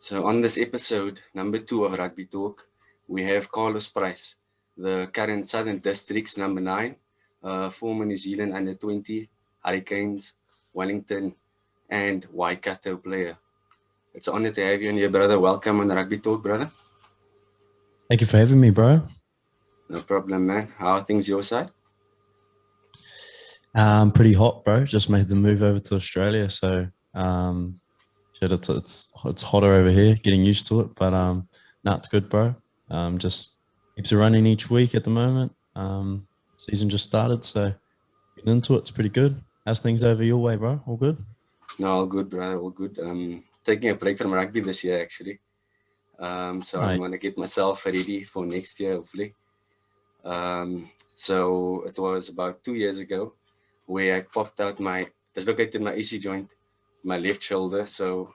So on this episode, number 2 of Rugby Talk, we have Carlos Price, the current Southern District's number 9, former New Zealand under 20, Hurricanes, Wellington, and Waikato player. It's an honor to have you on here, brother. Welcome on Rugby Talk, brother. Thank you for having me, bro. No problem, man. How are things your side? Pretty hot, bro. Just made the move over to Australia, so shit, it's hotter over here. Getting used to it, but no, it's good, bro. Just keeps it running each week at the moment. Season just started, so getting into it. It's pretty good. How's things over your way, bro? All good? No, all good, brother. All good. Taking a break from rugby this year, actually. So I'm Right. gonna get myself ready for next year, hopefully. So it was about 2 years ago where I popped out dislocated my AC joint, my left shoulder. So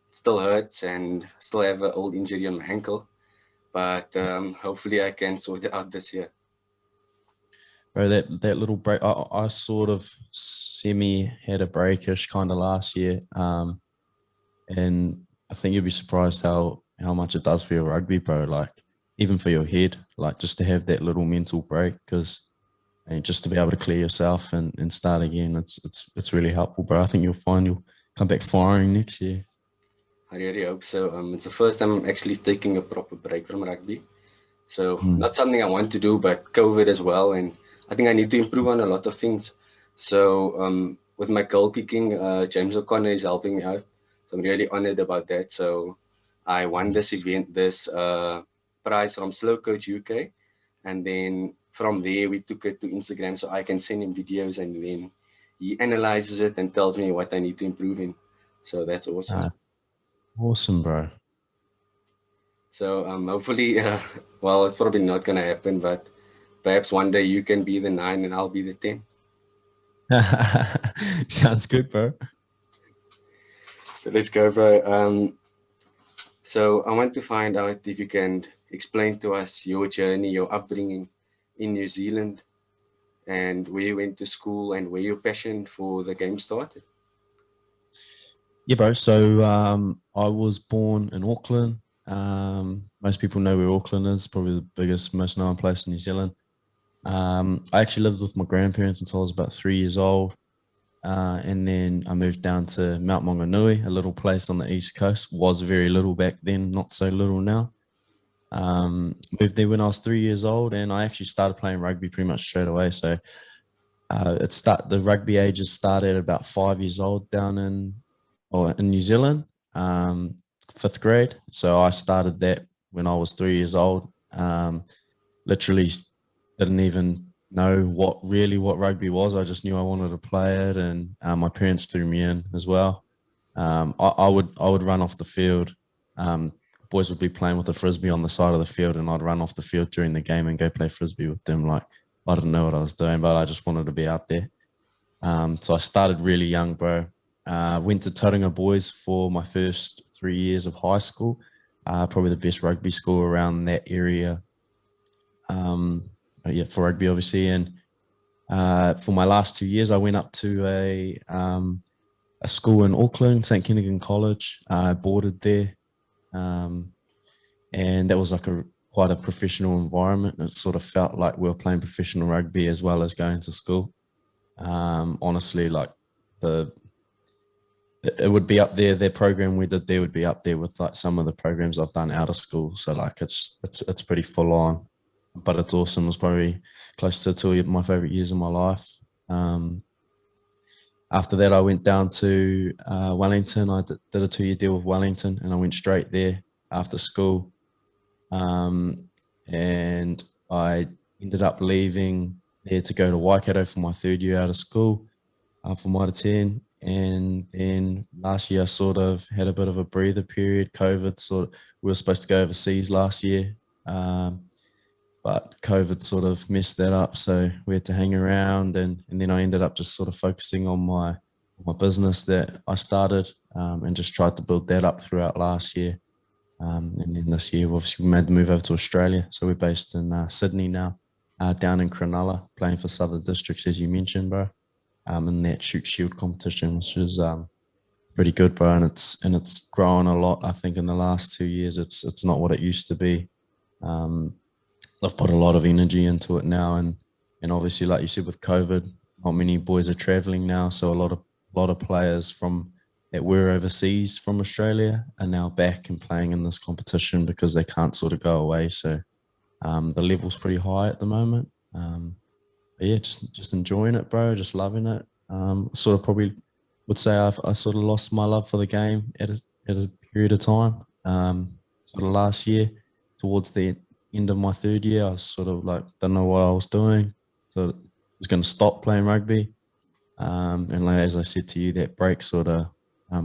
it still hurts and still have an old injury on my ankle. But hopefully I can sort it out this year. Bro, that little break, I sort of semi had a breakish kind of last year. And I think you'd be surprised how much it does for your rugby, bro. Like even for your head, like just to have that little mental break, because and just to be able to clear yourself and start again, it's really helpful, bro. I think you'll find you'll come back firing next year. I really hope so. It's the first time I'm actually taking a proper break from rugby. So Mm. not something I want to do, but COVID as well. And I think I need to improve on a lot of things. So with my goal kicking, James O'Connor is helping me out. So I'm really honored about that. So I won this Nice. event, this prize from Slow Coach UK. And then from there, we took it to Instagram so I can send him videos and then he analyzes it and tells me what I need to improve in. So that's awesome. Uh, awesome, bro. So hopefully, well, it's probably not going to happen, but perhaps one day you can be the 9 and I'll be the 10. Sounds good, bro. So let's go, bro. So I want to find out if you can explain to us your journey, your upbringing in New Zealand, and where you went to school and where your passion for the game started. Yeah, bro. So I was born in Auckland. Most people know where Auckland is, probably the biggest, most known place in New Zealand. I actually lived with my grandparents until I was about 3 years old. And then I moved down to Mount Maunganui, a little place on the east coast. Was very little back then, not so little now. Moved there when I was 3 years old, and I actually started playing rugby pretty much straight away. So the rugby ages started at about 5 years old down in New Zealand, fifth grade. So I started that when I was 3 years old. Literally didn't even know what rugby was. I just knew I wanted to play it, and my parents threw me in as well. I would run off the field. Boys would be playing with a frisbee on the side of the field, and I'd run off the field during the game and go play frisbee with them. Like I didn't know what I was doing, but I just wanted to be out there. So I started really young, bro. Went to Tauranga Boys for my first 3 years of high school. Probably the best rugby school around that area. Yeah, for rugby, obviously. And for my last 2 years, I went up to a school in Auckland, St. Kinnigan College. I boarded there. Um, and that was like quite a professional environment. It sort of felt like we were playing professional rugby as well as going to school. Honestly, like the it would be up there. Their program we did there would be up there with like some of the programs I've done out of school. So like it's pretty full on, but it's awesome. It was probably close to two of my favorite years of my life. Um, After that, I went down to Wellington. I did a 2 year deal with Wellington, and I went straight there after school. Um, and I ended up leaving there to go to Waikato for my third year out of school for Mitre 10. And then last year, I sort of had a bit of a breather period. COVID we were supposed to go overseas last year, but COVID sort of messed that up. So we had to hang around, and then I ended up just sort of focusing on my business that I started, and just tried to build that up throughout last year. And then this year, obviously, we made the move over to Australia. So we're based in Sydney now, down in Cronulla, playing for Southern Districts, as you mentioned, bro. In that Shute Shield competition, which is pretty good, bro, and it's grown a lot. I think in the last 2 years, it's not what it used to be. Um, I've put a lot of energy into it now, and obviously, like you said, with COVID, not many boys are traveling now, so a lot of players from that were overseas from Australia are now back and playing in this competition because they can't sort of go away. So the level's pretty high at the moment. But yeah, just enjoying it, bro. Just loving it. Sort of probably would say I sort of lost my love for the game at a period of time. Sort of last year, towards the end of my third year, I was sort of like don't know what I was doing, so I was going to stop playing rugby. And like, as I said to you, that break sort of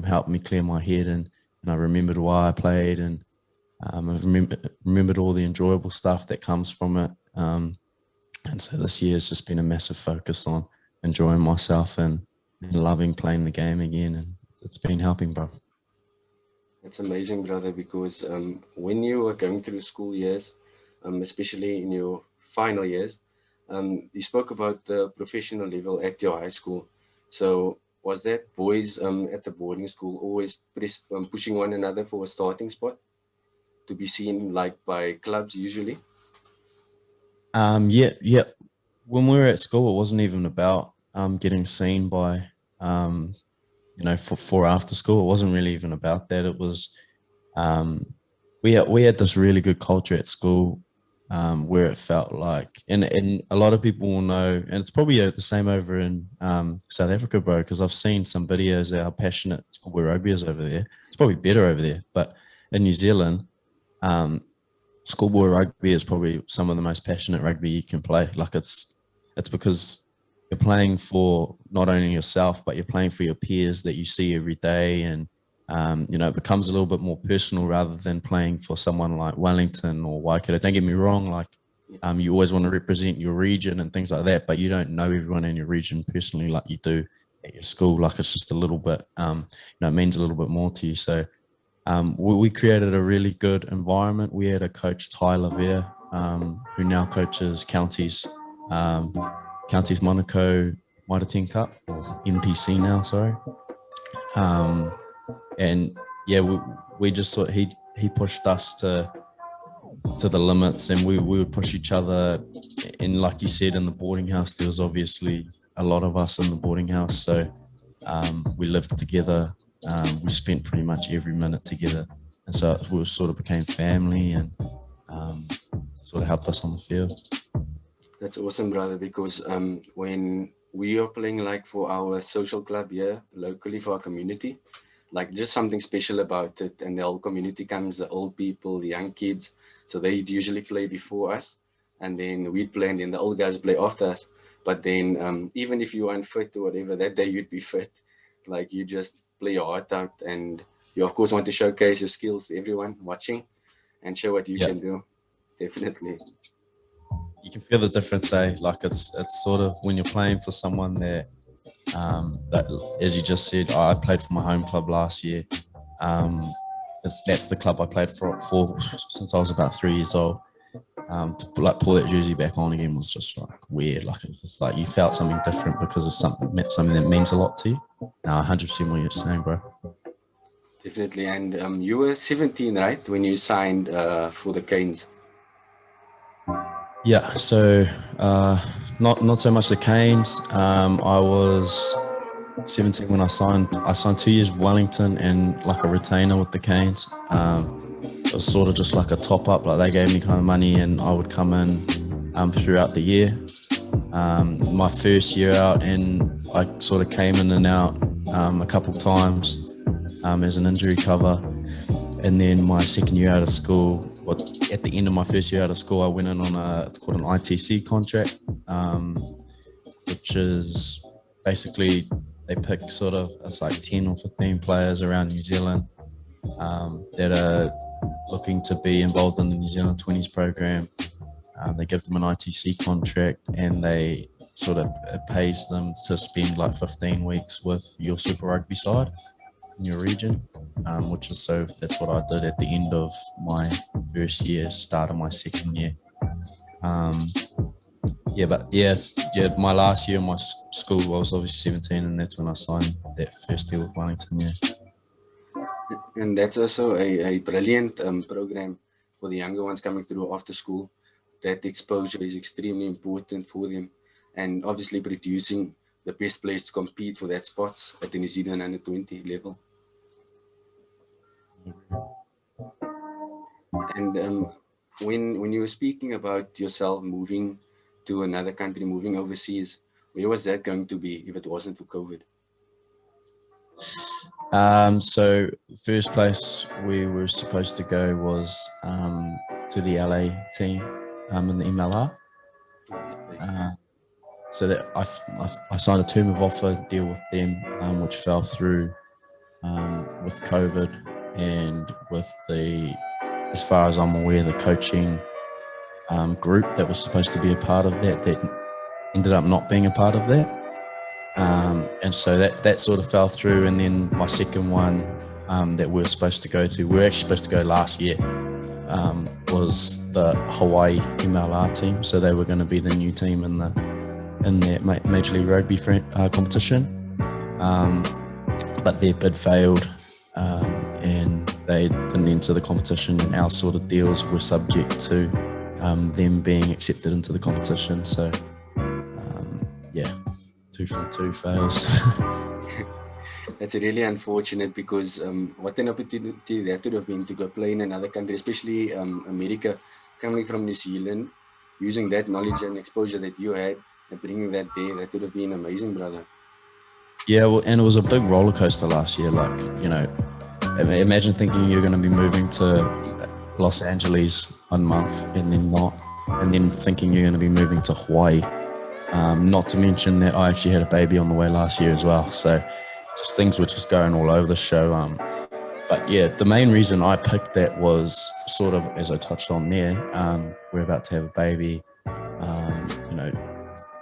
helped me clear my head, and I remembered why I played, and I've remembered all the enjoyable stuff that comes from it. And so this year has just been a massive focus on enjoying myself and loving playing the game again, and it's been helping, bro. It's amazing, brother, because when you were going through school years, especially in your final years, you spoke about the professional level at your high school. So was that boys at the boarding school always pushing one another for a starting spot to be seen like by clubs usually? Yeah, yeah. When we were at school, it wasn't even about getting seen by for after school. It wasn't really even about that. It was um, we had this really good culture at school where it felt like, and a lot of people will know, and it's probably the same over in South Africa, bro, because I've seen some videos of how passionate schoolboy rugby is over there. It's probably better over there, but in New Zealand, um, schoolboy rugby is probably some of the most passionate rugby you can play. Like it's because you're playing for not only yourself, but you're playing for your peers that you see every day, and it becomes a little bit more personal rather than playing for someone like Wellington or Waikato. Don't get me wrong, like you always want to represent your region and things like that, but you don't know everyone in your region personally like you do at your school. Like it's just a little bit, it means a little bit more to you. So we created a really good environment. We had a coach, Tyler Veer, who now coaches um, Counties Monaco Mitre 10 Cup, or NPC now, sorry. Um, and yeah, we just thought he pushed us to the limits, and we would push each other. And like you said, in the boarding house, there was obviously a lot of us in the boarding house. So we lived together. We spent pretty much every minute together. And so we sort of became family, and sort of helped us on the field. That's awesome, brother, because when we are playing like for our social club here locally for our community, like just something special about it. And the whole community comes, the old people, the young kids. So they'd usually play before us, and then we'd play, and then the old guys play after us. But then even if you weren't fit or whatever, that day you'd be fit. Like you just play your heart out, and you of course want to showcase your skills to everyone watching and show what you Yeah, can do. Definitely. you can feel the difference, eh? Like it's sort of when you're playing for someone that, as you just said, I played for my home club last year. Um, that's the club I played for since I was about 3 years old. To like pull that jersey back on again was just like weird. Like it was like you felt something different because of something that means a lot to you. Now, 100% what you're saying, bro. Definitely. And you were 17, right, when you signed for the Canes? Yeah. So not so much the Canes. I was 17 when I signed. I signed 2 years with Wellington and like a retainer with the Canes. It was sort of just like a top up. Like they gave me kind of money, and I would come in throughout the year. My first year out, and I sort of came in and out a couple of times as an injury cover. And then my second year out of school, at the end of my first year out of school, I went in on it's called an ITC contract, which is basically they pick sort of, it's like 10 or 15 players around New Zealand that are looking to be involved in the New Zealand 20s program. They give them an ITC contract, and they sort of it pays them to spend like 15 weeks with your Super Rugby side in your region, which is so that's what I did at the end of my first year, start of my second year. Um, yeah, my last year in my school I was obviously 17, and that's when I signed that first deal with Wellington. Yeah. And that's also a brilliant program for the younger ones coming through after school. That exposure is extremely important for them. And obviously producing the best players to compete for that spots at the New Zealand under 20 level. And when you were speaking about yourself moving to another country, moving overseas, where was that going to be if it wasn't for COVID? So first place we were supposed to go was to the LA team in the MLR. So that I signed a term of offer deal with them, which fell through with COVID and with the, as far as I'm aware, the coaching group that was supposed to be a part of that ended up not being a part of that. And so that sort of fell through. And then my second one that we were supposed to go to, we were actually supposed to go last year, was the Hawaii MLR team. So they were going to be the new team in the Major League Rugby competition. But their bid failed and they didn't enter the competition, and our sort of deals were subject to them being accepted into the competition. So yeah, 2 from 2 fails. That's really unfortunate because what an opportunity that would have been to go play in another country, especially America, coming from New Zealand, using that knowledge and exposure that you had and bringing that there. That would have been amazing, brother. Yeah, well, and it was a big roller coaster last year. Like, you know, imagine thinking you're going to be moving to Los Angeles 1 month and then not, and then thinking you're going to be moving to Hawaii. Not to mention that I actually had a baby on the way last year as well. So just things were just going all over the show. But yeah, the main reason I picked that was sort of, as I touched on there, we're about to have a baby. You know,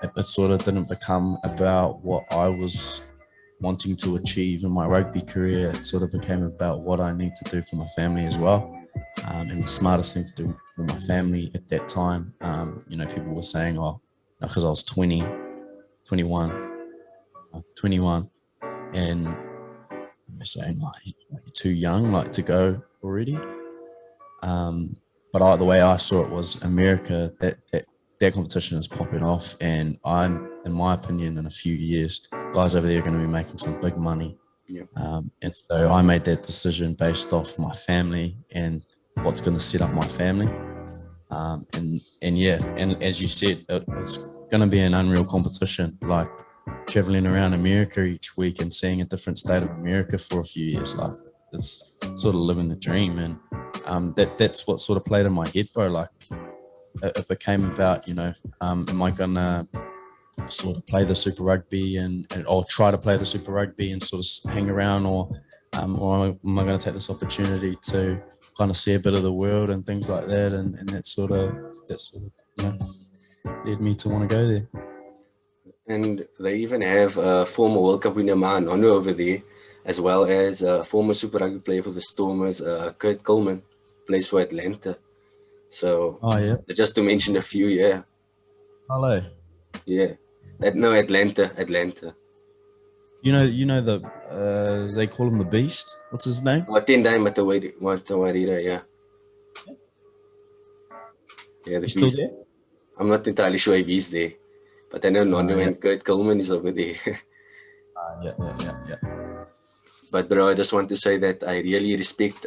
it sort of didn't become about what I was wanting to achieve in my rugby career. It sort of became about what I need to do for my family as well. And the smartest thing to do for my family at that time, you know, people were saying, oh, because I was 20, 21, 21, and they're saying, like, you're too young, like, to go already. But the way I saw it was America, that competition is popping off, and I'm, in my opinion, in a few years, guys over there are going to be making some big money. Yeah. And so I made that decision based off my family and what's going to set up my family. And yeah, and as you said, it's going to be an unreal competition. Like traveling around America each week and seeing a different state of America for a few years, like it's sort of living the dream. And that's what sort of played in my head, bro. Like it became about, you know, am I gonna sort of play the Super Rugby and or try to play the Super Rugby and sort of hang around, or am I going to take this opportunity to kind of see a bit of the world and things like that, and that sort of you know, led me to want to go there. And they even have a former World Cup winner Man Onu over there, as well as a former Super Rugby player for the Stormers, Kurt Coleman, plays for Atlanta. So Oh yeah, just to mention a few, yeah. hello. Yeah. No, Atlanta. You know the they call him the Beast. What's his name? Tendai Matawarira, yeah. Yeah, the He's still Beast. there? I'm not entirely sure if he's there, but I know Nonu Yeah. and Kurt Coleman is over there. Yeah. But bro, I just want to say that I really respect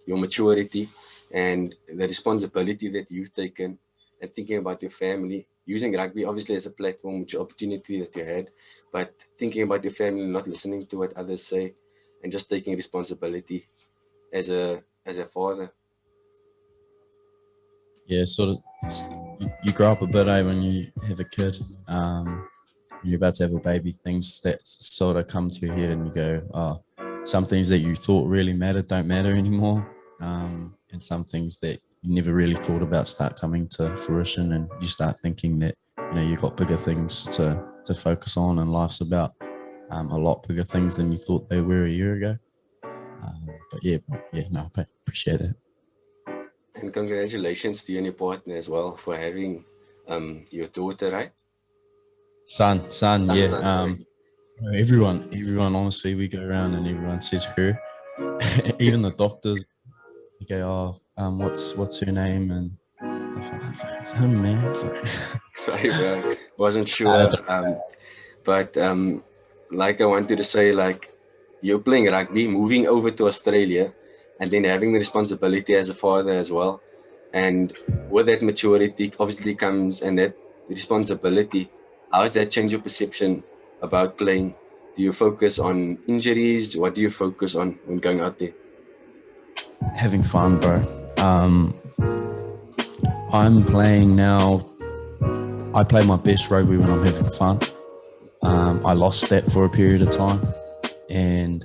your maturity and the responsibility that you've taken and thinking about your family, using rugby obviously as a platform, which opportunity that you had, but thinking about your family, not listening to what others say, and just taking responsibility as a father. Yeah, sort of. You grow up a bit, when you have a kid. You're about to have a baby, things that sort of come to your head, and you go, oh, some things that you thought really mattered don't matter anymore, and some things that you never really thought about start coming to fruition, and you start thinking that, you know, you've got bigger things to focus on, and life's about a lot bigger things than you thought they were a year ago. But yeah, no, I appreciate it. And congratulations to you and your partner as well for having your daughter, right? Son, yeah. Sorry. Everyone, honestly, we go around and everyone says her. even the doctors, they go, oh, what's her name? And it's him, man. Sorry, bro. Wasn't It's sure. But like I wanted to say, like you're playing rugby, moving over to Australia, and then having the responsibility as a father as well. And with that maturity, obviously comes and that responsibility. How has that changed your perception about playing? Do you focus on injuries? What do you focus on when going out there? having fun, bro. I'm playing now. I play my best rugby when I'm having fun. I lost that for a period of time, and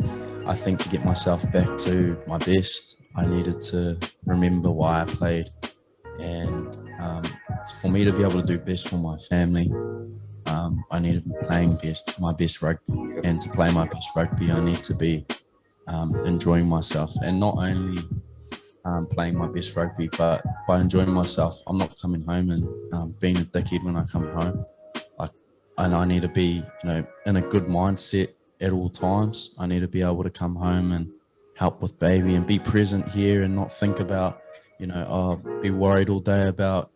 I think to get myself back to my best, I needed to remember why I played, and for me to be able to do best for my family, I need to be playing my best rugby, and to play my best rugby, I need to be enjoying myself, and not only playing my best rugby, but by enjoying myself, I'm not coming home and being a dickhead when I come home. And I need to be, in a good mindset at all times. I need to be able to come home and help with baby and be present here and not think about, be worried all day about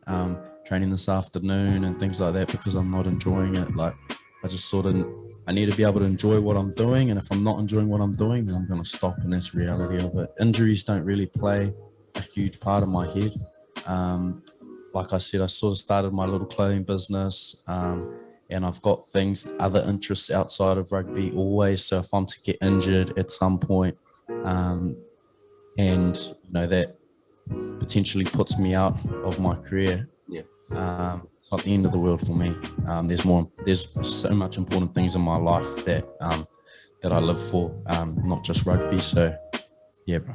training this afternoon and things like that because I'm not enjoying it. Like I just I need to be able to enjoy what I'm doing. And if I'm not enjoying what I'm doing, then I'm going to stop, and that's the reality of it. Injuries don't really play a huge part of my head. Like I said, I sort of started my little clothing business, and I've got other interests outside of rugby always. So if I'm to get injured at some point, and that potentially puts me out of my career, it's not the end of the world for me. There's so much important things in my life that I live for, not just rugby. So yeah, bro.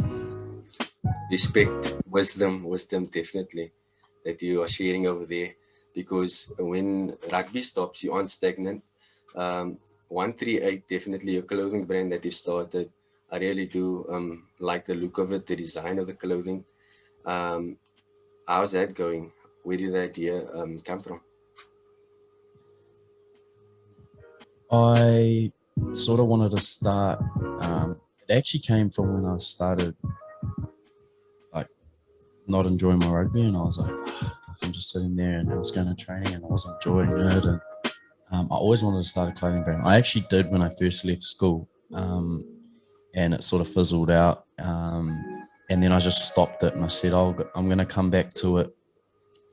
Respect, wisdom definitely that you are sharing over there, because when rugby stops, you aren't stagnant. 138, definitely your clothing brand that you started. I really do like the look of it, the design of the clothing. How's that going? Where did the idea come from? I sort of wanted to start. It actually came from when I started like not enjoying my rugby, and I was like, I'm just sitting there, and I was going to training, and I wasn't enjoying it. And I always wanted to start a clothing brand. I actually did when I first left school, and it sort of fizzled out. And then I just stopped it, and I said, I'm going to come back to it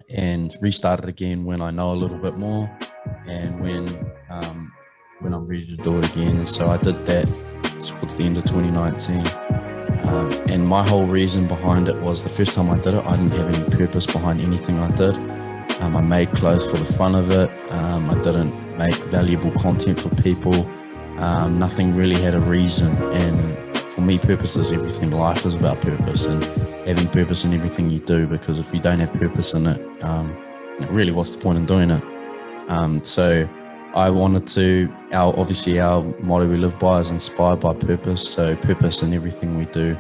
and restart it again when I know a little bit more, and when I'm ready to do it again. So I did that towards the end of 2019. And my whole reason behind it was the first time I did it, I didn't have any purpose behind anything I did. I made clothes for the fun of it. I didn't make valuable content for people. Nothing really had a reason. And for me, purpose is everything. Life is about purpose and having purpose in everything you do, because if you don't have purpose in it, really what's the point in doing it? So I wanted to, obviously our motto we live by is inspired by purpose. So purpose in everything we do.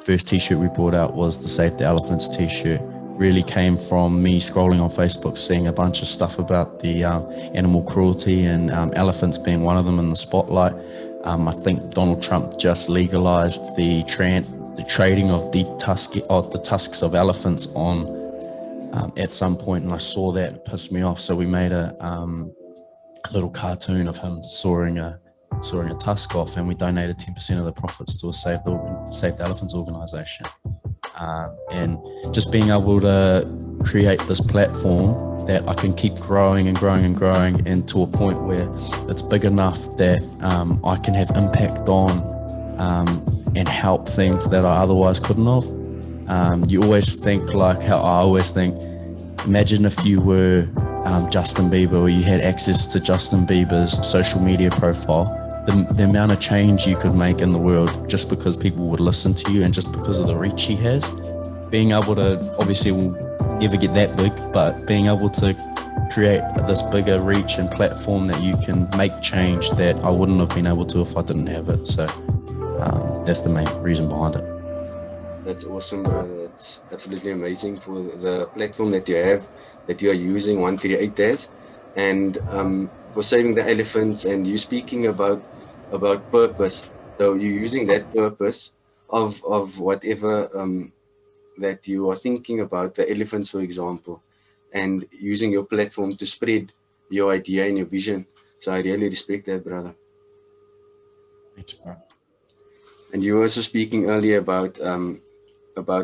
First t-shirt we brought out was the Save the Elephants t-shirt. Really came from me scrolling on Facebook, seeing a bunch of stuff about the animal cruelty and elephants being one of them in the spotlight. I think Donald Trump just legalized the trading of the tusks of elephants at some point, and I saw that, and it pissed me off. So we made a little cartoon of him sawing a tusk off, and we donated 10% of the profits to a Save the Elephants organization. And just being able to create this platform that I can keep growing and growing and growing, and to a point where it's big enough that I can have impact on and help things that I otherwise couldn't have. You always think, like how I always think, imagine if you were Justin Bieber, or you had access to Justin Bieber's social media profile, the amount of change you could make in the world just because people would listen to you and just because of the reach he has. Being able to, obviously we'll never get that big, but being able to create this bigger reach and platform that you can make change that I wouldn't have been able to if I didn't have it. So that's the main reason behind it. That's awesome, bro. That's absolutely amazing for the platform that you have, that you are using 138 as, and for saving the elephants, and you speaking about purpose. So you're using that purpose of whatever that you are thinking about, the elephants, for example, and using your platform to spread your idea and your vision. So I really respect that, brother. Thanks, bro. And you were also speaking earlier about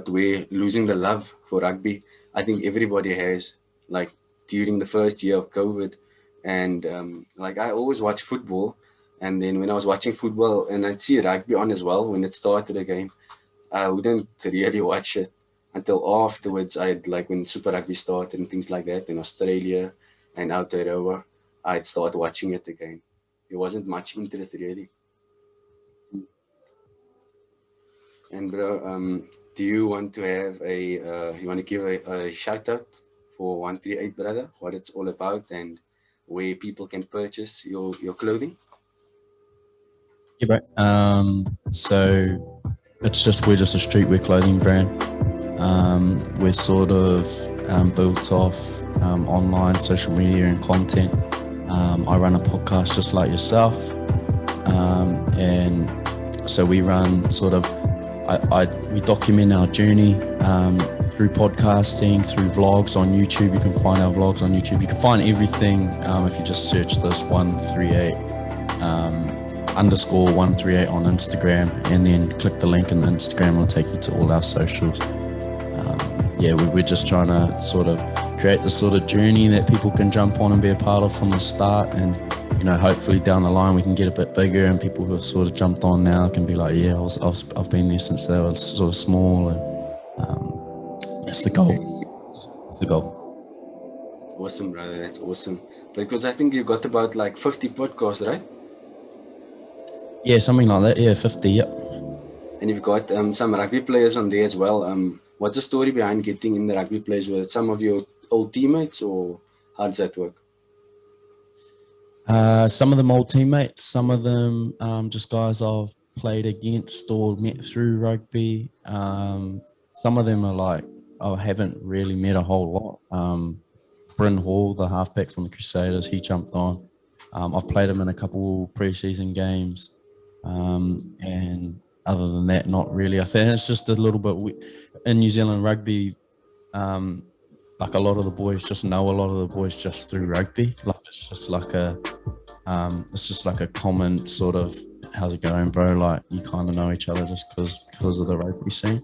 where losing the love for rugby. I think everybody has, like during the first year of COVID, and like I always watch football, and then when I was watching football and I'd see rugby on as well when it started again, I wouldn't really watch it until afterwards. I'd like when Super Rugby started and things like that in Australia and Aotearoa, I'd start watching it again. There wasn't much interest really. And bro, do you want to have you want to give a shout out for 138 brother, what it's all about and where people can purchase your clothing? Yeah, bro. So we're just a streetwear clothing brand. We're sort of built off online social media and content. I run a podcast just like yourself, and so we run sort of. We document our journey through podcasting, through vlogs on YouTube. You can find our vlogs on YouTube. You can find everything if you just search this 138 underscore 138 on Instagram, and then click the link in the Instagram. It'll take you to all our socials. Yeah, we're just trying to sort of create the sort of journey that people can jump on and be a part of from the start, and you know, hopefully down the line we can get a bit bigger, and people who have sort of jumped on now can be like, yeah, I've been there since they were sort of small, and that's the goal. That's the goal. That's awesome, brother. That's awesome. Because I think you got about like 50 podcasts, right? Yeah, something like that. Yeah, 50. Yep. And you've got some rugby players on there as well. What's the story behind getting in the rugby players? With some of your old teammates, or how does that work? Some of them old teammates, some of them just guys I've played against or met through rugby. Some of them are like I haven't really met a whole lot. Bryn Hall, the halfback from the Crusaders, he jumped on. I've played him in a couple preseason games, and other than that, not really. I think it's just a little bit in New Zealand rugby. Like a lot of the boys just know a lot of the boys just through rugby. Like it's just like a common sort of, how's it going, bro? Like you kind of know each other just because of the rugby scene.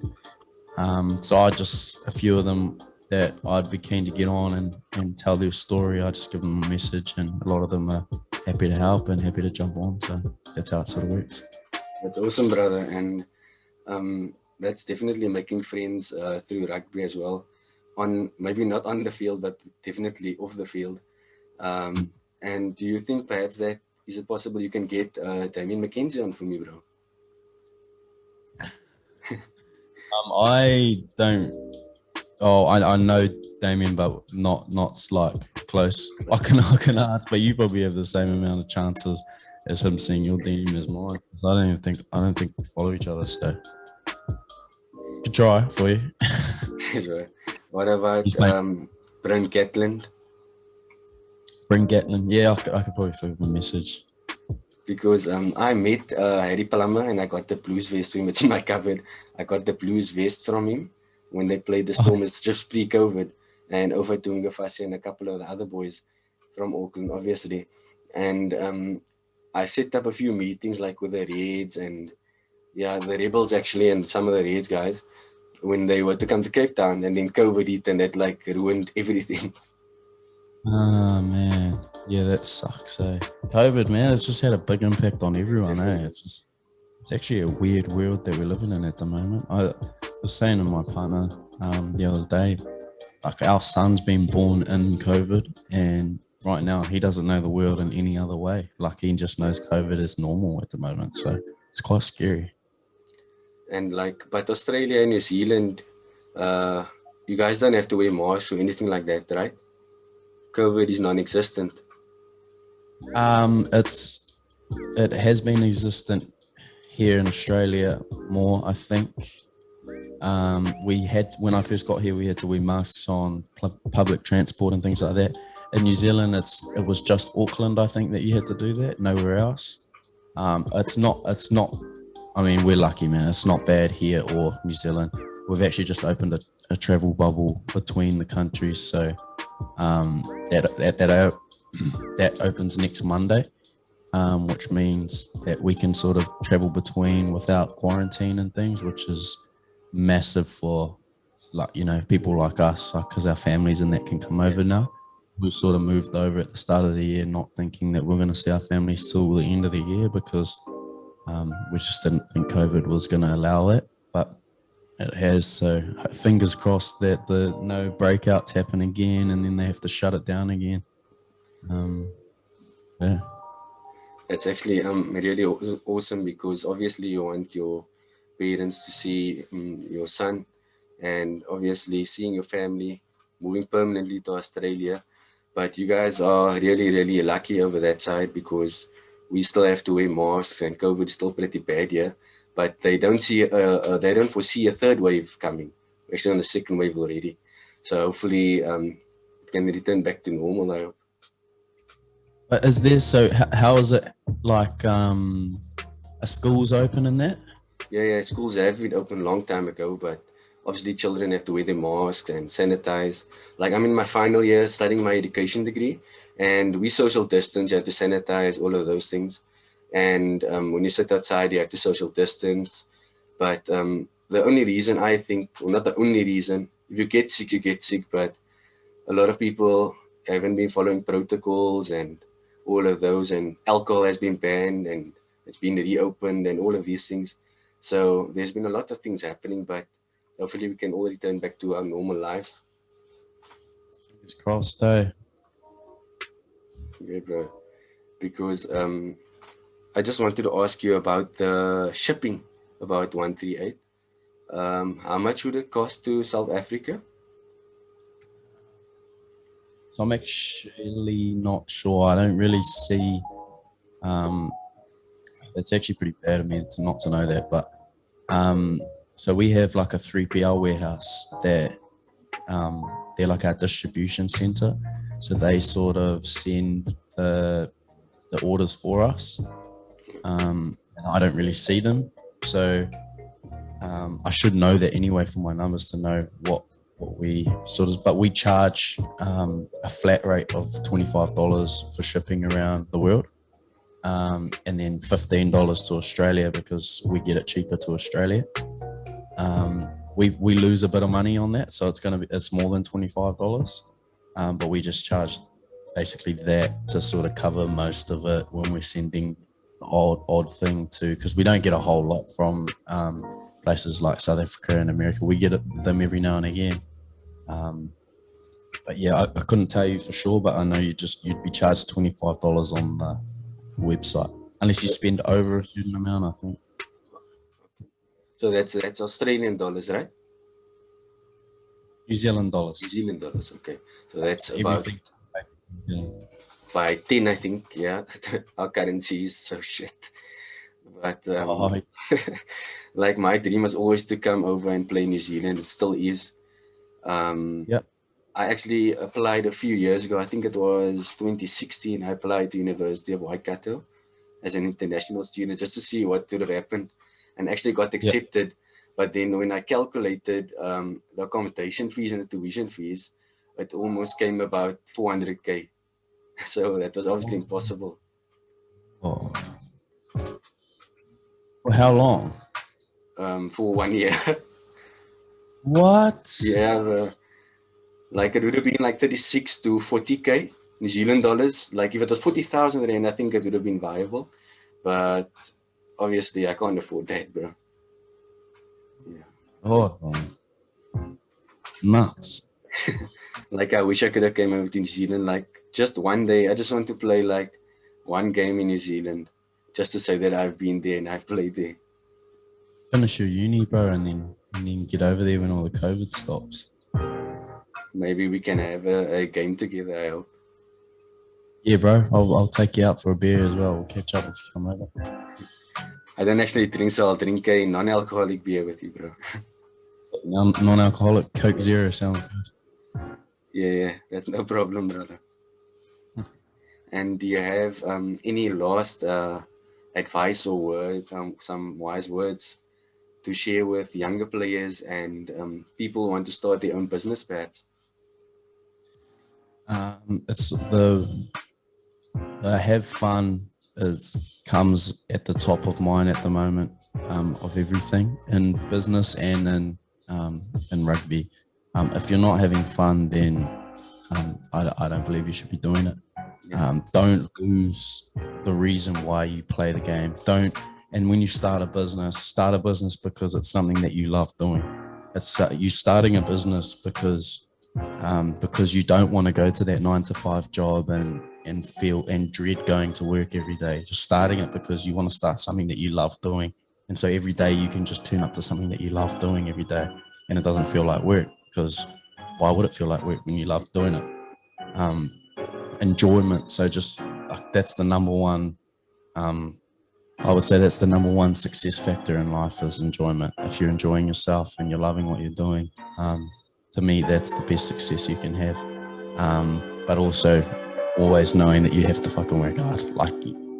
So a few of them that I'd be keen to get on and tell their story, I just give them a message, and a lot of them are happy to help and happy to jump on. So that's how it sort of works. That's awesome, brother. And that's definitely making friends through rugby as well. On maybe not on the field, but definitely off the field. And do you think perhaps that is it possible you can get Damien McKenzie on for me, bro? I don't. Oh, I know Damien, but not like close. I can ask, but you probably have the same amount of chances as him seeing your team as mine. So I don't think we follow each other. So could try for you. Yes, bro. What about Bryn Gatland? Bryn Gatland, yeah, I could probably flip a message. Because I met Harry Palama and I got the Blues vest from him. It's in my cupboard. I got the Blues vest from him when they played the Storm. It's just pre-COVID. And over to Ngafasi and a couple of the other boys from Auckland, obviously. And I set up a few meetings like with the Reds and the Rebels actually, and some of the Reds guys when they were to come to Cape Town, and then COVID hit and that like ruined everything. Oh man, yeah, that sucks. COVID, man, it's just had a big impact on everyone. It's actually a weird world that we're living in at the moment. I was saying to my partner the other day, like our son's been born in COVID, and right now he doesn't know the world in any other way. Like he just knows COVID is normal at the moment, so it's quite scary. And but Australia and New Zealand, you guys don't have to wear masks or anything like that, right? COVID is non-existent. It has been existent here in Australia more, I think. When I first got here, we had to wear masks on public transport and things like that. In New Zealand, it was just Auckland, I think, that you had to do that. Nowhere else. It's not I mean, we're lucky, man. It's not bad here or New Zealand. We've actually just opened a travel bubble between the countries, so that opens next Monday, which means that we can sort of travel between without quarantine and things, which is massive for, like, you know, people like us, because our families and that can come over now. We sort of moved over at the start of the year, not thinking that we're going to see our families till the end of the year, because we just didn't think COVID was going to allow it, but it has. So fingers crossed that the no breakouts happen again, and then they have to shut it down again. Yeah. It's actually really awesome, because obviously you want your parents to see your son, and obviously seeing your family moving permanently to Australia. But you guys are really, really lucky over that side, because we still have to wear masks and COVID is still pretty bad here. But they don't foresee a third wave coming. We're actually on the second wave already. So hopefully it can return back to normal, I hope. But is there, so how is it, like, are schools open in that? Yeah, schools have been open a long time ago, but obviously children have to wear their masks and sanitize. Like, I'm in my final year studying my education degree, and we social distance, you have to sanitize, all of those things. And when you sit outside, you have to social distance. But the only reason, I think, well, not the only reason, if you get sick, you get sick, but a lot of people haven't been following protocols and all of those, and alcohol has been banned and it's been reopened and all of these things. So there's been a lot of things happening, but hopefully we can all return back to our normal lives. Fingers crossed, eh? Yeah, bro. Because I just wanted to ask you about the shipping about 138. How much would it cost to South Africa? So I'm actually not sure. I don't really see. It's actually pretty bad of me to not to know that, but so we have like a 3PL warehouse that they're like our distribution center. So they sort of send the orders for us. And I don't really see them, so I should know that anyway for my numbers to know what we sort of. But we charge a flat rate of $25 for shipping around the world. And then $15 to Australia, because we get it cheaper to Australia. We lose a bit of money on that, so it's more than $25. But we just charge basically that to sort of cover most of it when we're sending the odd thing to, because we don't get a whole lot from places like South Africa and America. We get them every now and again. But yeah, I couldn't tell you for sure, but I know you'd be charged $25 on the website, unless you spend over a certain amount, I think. So that's Australian dollars, right? New Zealand dollars. New Zealand dollars, okay. So that's Everything. about by 10, I think. Yeah, our currency is so shit. But like, my dream was always to come over and play New Zealand. It still is. Yep. I actually applied a few years ago. I think it was 2016. I applied to University of Waikato as an international student, just to see what would have happened, and actually got accepted. Yep. But then when I calculated the accommodation fees and the tuition fees, it almost came about 400K. So that was obviously impossible. Oh. For how long? For 1 year. What? Yeah, like it would have been like 36 to 40K New Zealand dollars. Like if it was 40,000 rand, I think it would have been viable. But obviously I can't afford that, bro. Yeah. Oh, nuts. Like, I wish I could have came over to New Zealand, like just one day. I just want to play like one game in New Zealand, just to say that I've been there and I've played there. Finish your uni, bro, and then get over there when all the COVID stops. Maybe we can have a game together, I hope. Yeah, bro. I'll take you out for a beer as well. We'll catch up if you come over. I don't actually drink, so I'll drink a non-alcoholic beer with you, bro. Non-alcoholic Coke Zero sounds good. Yeah, that's no problem, brother. And do you have any last advice or some wise words to share with younger players and people who want to start their own business, perhaps? It's the have fun comes at the top of mine at the moment, of everything in business and in rugby. If you're not having fun, then I don't believe you should be doing it. Don't lose the reason why you play the game. And when you start a business because it's something that you love doing. It's you starting a business because you don't want to go to that 9 to 5 job and feel and dread going to work every day. Just starting it because you want to start something that you love doing. And so every day you can just turn up to something that you love doing every day, and it doesn't feel like work, because why would it feel like work when you love doing it? Enjoyment. So just that's the number one. I would say that's the number one success factor in life is enjoyment. If you're enjoying yourself and you're loving what you're doing, to me, that's the best success you can have. But also always knowing that you have to fucking work hard. Like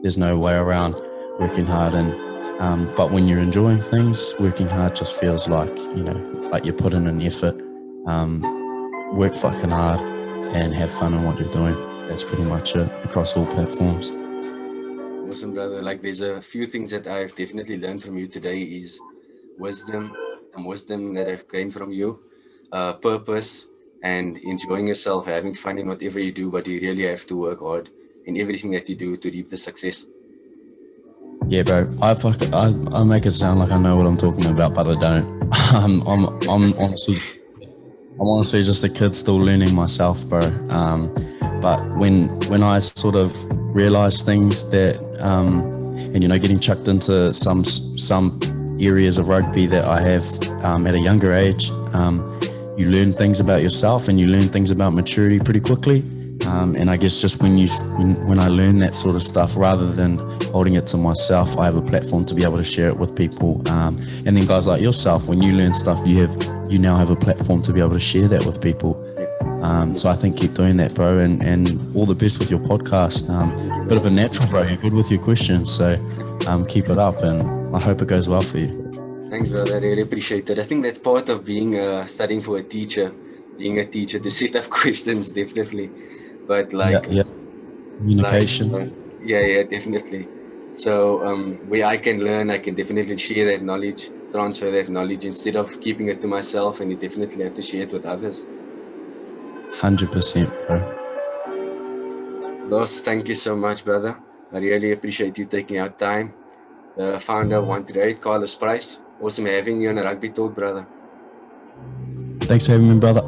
there's no way around working hard. But when you're enjoying things, working hard just feels like, like you put in an effort. Work fucking hard and have fun in what you're doing. That's pretty much it across all platforms. Awesome, brother. Like there's a few things that I've definitely learned from you today is wisdom that I've gained from you, purpose, and enjoying yourself, having fun in whatever you do, but you really have to work hard in everything that you do to reap the success. Yeah, bro. I make it sound like I know what I'm talking about, but I don't. I'm honestly just a kid still learning myself, bro. But when I sort of realize things that and getting chucked into some areas of rugby that I have at a younger age, you learn things about yourself and you learn things about maturity pretty quickly. And I guess just when I learn that sort of stuff, rather than holding it to myself, I have a platform to be able to share it with people. And then guys like yourself, when you learn stuff, you now have a platform to be able to share that with people. So I think keep doing that, bro, and all the best with your podcast. Bit of a natural, bro. You're good with your questions, so keep it up, and I hope it goes well for you. Thanks, brother. I really appreciate it. I think that's part of being studying for a teacher, to set up questions, definitely. But Communication. Yeah, definitely. So where I can learn, I can definitely share that knowledge, transfer that knowledge instead of keeping it to myself, and you definitely have to share it with others. 100%, bro. Ross, thank you so much, brother. I really appreciate you taking out time. The founder of 138, Carlos Price. Awesome having you on a Rugby Talk, brother. Thanks for having me, brother.